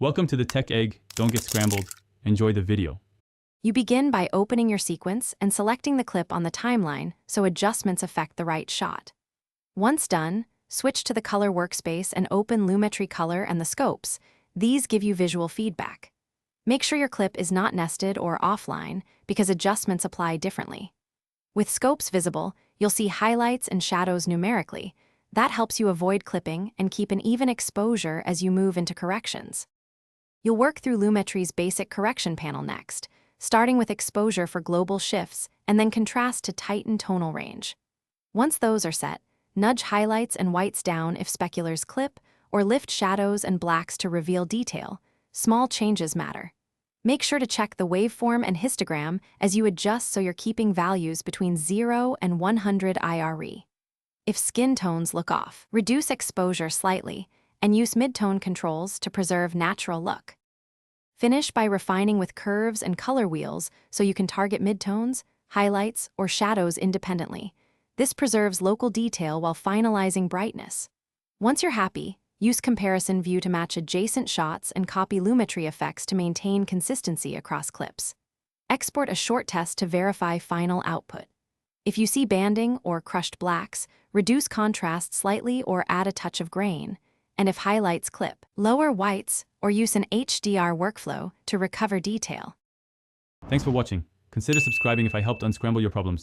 Welcome to the Tech Egg. Don't get scrambled. Enjoy the video. You begin by opening your sequence and selecting the clip on the timeline so adjustments affect the right shot. Once done, switch to the color workspace and open Lumetri Color and the scopes. These give you visual feedback. Make sure your clip is not nested or offline because adjustments apply differently. With scopes visible, you'll see highlights and shadows numerically. That helps you avoid clipping and keep an even exposure as you move into corrections. You'll work through Lumetri's basic correction panel next, starting with exposure for global shifts and then contrast to tighten tonal range. Once those are set, nudge highlights and whites down if speculars clip, or lift shadows and blacks to reveal detail. Small changes matter. Make sure to check the waveform and histogram as you adjust so you're keeping values between 0 and 100 IRE. If skin tones look off, reduce exposure slightly and use mid-tone controls to preserve natural look. Finish by refining with curves and color wheels so you can target midtones, highlights, or shadows independently. This preserves local detail while finalizing brightness. Once you're happy, use comparison view to match adjacent shots and copy Lumetri effects to maintain consistency across clips. Export a short test to verify final output. If you see banding or crushed blacks, reduce contrast slightly or add a touch of grain. And if highlights clip, lower whites or use an HDR workflow to recover detail. Thanks for watching. Consider subscribing if I helped unscramble your problems.